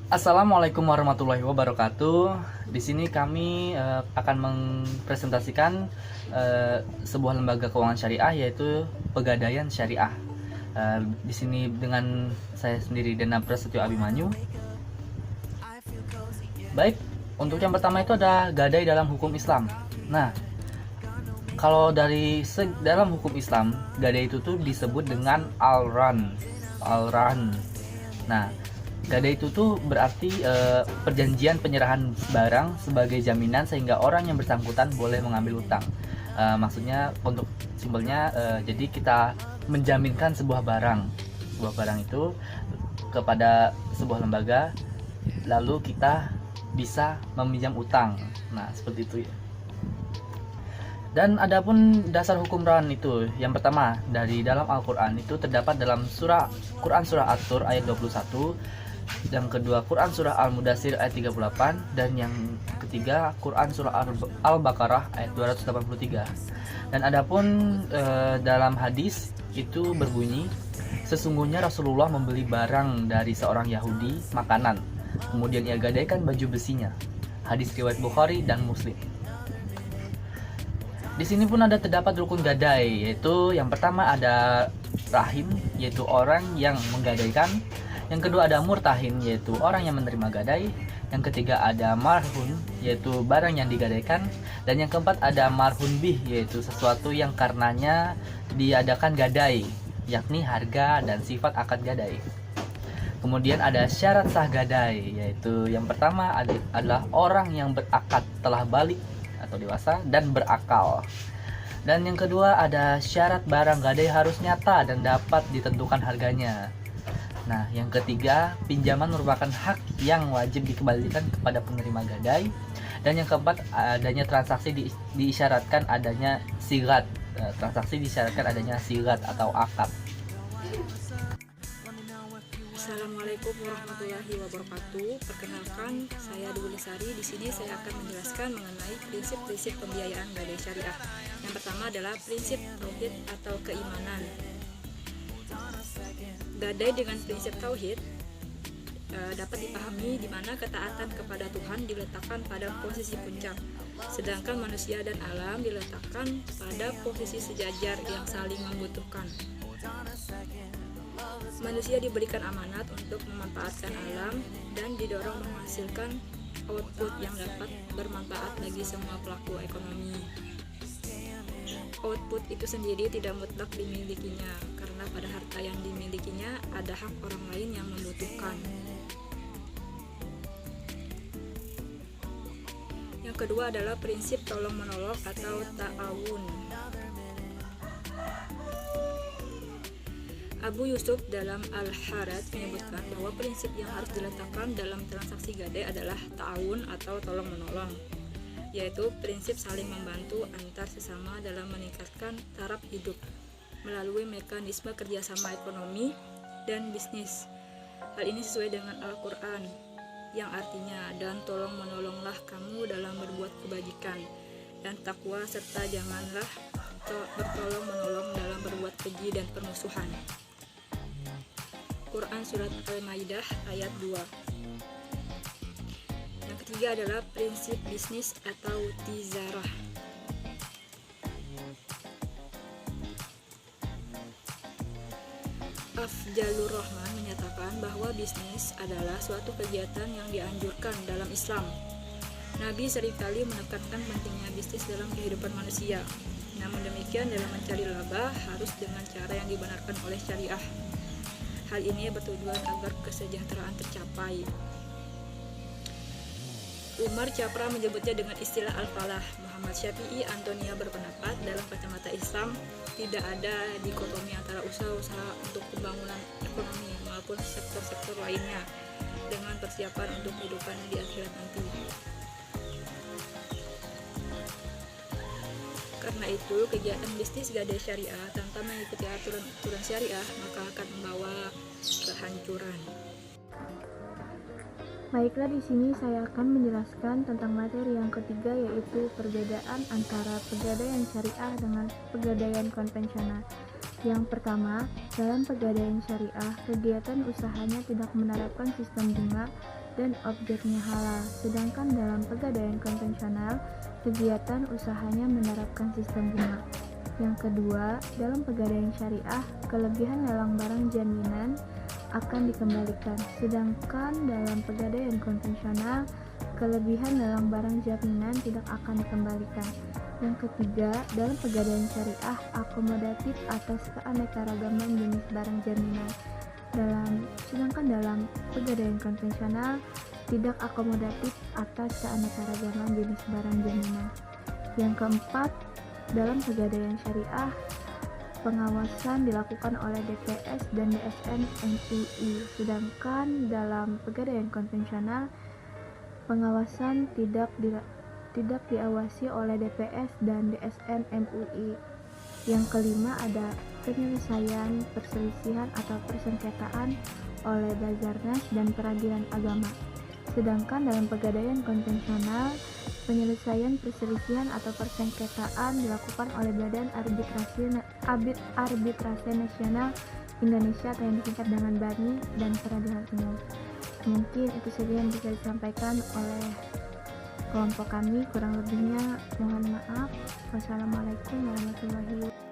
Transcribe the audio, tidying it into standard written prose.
Assalamualaikum warahmatullahi wabarakatuh. Di sini kami akan mempresentasikan sebuah lembaga keuangan syariah, yaitu Pegadaian Syariah. Di sini dengan saya sendiri, Dana Prasetyo Abimanyu. Baik, untuk yang pertama itu ada gadai dalam hukum Islam. Nah, kalau dalam hukum Islam, gadai itu tuh disebut dengan al-ran. Nah, gadai itu tuh berarti perjanjian penyerahan barang sebagai jaminan sehingga orang yang bersangkutan boleh mengambil utang. Maksudnya untuk simpelnya, jadi kita menjaminkan sebuah barang itu kepada sebuah lembaga, lalu kita bisa meminjam utang. Nah, seperti itu ya. Dan adapun dasar hukum ran itu, yang pertama dari dalam Al-Quran itu terdapat dalam Quran surah At-Tur ayat 21, yang kedua Quran surah Al-Mudassir ayat 38, dan yang ketiga Quran surah Al-Baqarah ayat 283. Dan adapun dalam hadis itu berbunyi, sesungguhnya Rasulullah membeli barang dari seorang Yahudi, makanan, kemudian ia gadaikan baju besinya. Hadis riwayat Bukhari dan Muslim. Di sini pun ada terdapat rukun gadai, yaitu yang pertama ada rahim, yaitu orang yang menggadaikan. Yang kedua ada murtahin, yaitu orang yang menerima gadai. Yang ketiga ada marhun, yaitu barang yang digadaikan. Dan yang keempat ada marhun bih, yaitu sesuatu yang karenanya diadakan gadai, yakni harga dan sifat akad gadai. Kemudian ada syarat sah gadai, yaitu yang pertama adalah orang yang berakad telah balik atau dewasa dan berakal. Dan yang kedua ada syarat barang gadai harus nyata dan dapat ditentukan harganya. Nah, yang ketiga, pinjaman merupakan hak yang wajib dikembalikan kepada penerima gadai. Dan yang keempat, adanya transaksi diisyaratkan adanya sigat. Transaksi disyaratkan adanya sigat atau akad. Assalamualaikum warahmatullahi wabarakatuh. Perkenalkan, saya Dwi Sari. Di sini saya akan menjelaskan mengenai prinsip-prinsip pembiayaan gadai syariah. Yang pertama adalah prinsip tauhid atau keimanan. Gadai dengan prinsip tauhid dapat dipahami di mana ketaatan kepada Tuhan diletakkan pada posisi puncak, sedangkan manusia dan alam diletakkan pada posisi sejajar yang saling membutuhkan. Manusia diberikan amanat untuk memanfaatkan alam dan didorong menghasilkan output yang dapat bermanfaat bagi semua pelaku ekonomi. Output itu sendiri tidak mutlak dimilikinya, karena pada harta yang dimilikinya ada hak orang lain yang membutuhkan. Yang kedua adalah prinsip tolong-menolong atau ta'awun. Abu Yusuf dalam Al-Harats menyebutkan bahwa prinsip yang harus diletakkan dalam transaksi gadai adalah ta'awun atau tolong-menolong, yaitu prinsip saling membantu antar sesama dalam meningkatkan taraf hidup melalui mekanisme kerjasama ekonomi dan bisnis. Hal ini sesuai dengan Al-Quran yang artinya, dan tolong menolonglah kamu dalam berbuat kebajikan dan takwa, serta janganlah bertolong menolong dalam berbuat keji dan permusuhan. Quran Surat Al-Maidah ayat 2. Yang ketiga adalah prinsip bisnis atau tizarah. Afjalur Rahman menyatakan bahwa bisnis adalah suatu kegiatan yang dianjurkan dalam Islam. Nabi seringkali menekankan pentingnya bisnis dalam kehidupan manusia. Namun demikian, dalam mencari laba harus dengan cara yang dibenarkan oleh syariah. Hal ini bertujuan agar kesejahteraan tercapai. Umar Chapra menyebutnya dengan istilah al-falah. Muhammad Syafi'i Antonia berpendapat dalam kacamata Islam tidak ada dikotomi antara usaha-usaha untuk pembangunan ekonomi maupun sektor-sektor lainnya dengan persiapan untuk kehidupan di akhirat nanti. Karena itu, kegiatan bisnis gadai syariah tanpa mengikuti aturan syariah maka akan membawa kehancuran. Baiklah, di sini saya akan menjelaskan tentang materi yang ketiga, yaitu perbedaan antara pegadaian syariah dengan pegadaian konvensional. Yang pertama, dalam pegadaian syariah, kegiatan usahanya tidak menerapkan sistem bunga, dan objeknya halal. Sedangkan dalam pegadaian konvensional, kegiatan usahanya menerapkan sistem bunga. Yang kedua, dalam pegadaian syariah, kelebihan lelang barang jaminan akan dikembalikan. Sedangkan dalam pegadaian konvensional, kelebihan lelang barang jaminan tidak akan dikembalikan. Yang ketiga, dalam pegadaian syariah, akomodatif atas keanekaragaman jenis barang jaminan. Sedangkan dalam pegadaian konvensional, tidak akomodatif atas keanekaragaman jenis barang jaminan. Yang keempat, dalam pegadaian syariah, pengawasan dilakukan oleh DPS dan DSN MUI. Sedangkan dalam pegadaian konvensional, pengawasan tidak diawasi oleh DPS dan DSN MUI. Yang kelima, ada penyelesaian perselisihan atau persengketaan oleh Basarnas dan Peradilan Agama. Sedangkan dalam pegadaian konvensional, penyelesaian perselisihan atau persengketaan dilakukan oleh Badan Arbitrase Nasional Indonesia atau yang disingkat dengan BANI dan Peradilan Umum. Mungkin itu saja yang bisa disampaikan oleh kelompok kami, kurang lebihnya mohon maaf. Wassalamualaikum warahmatullahi wabarakatuh.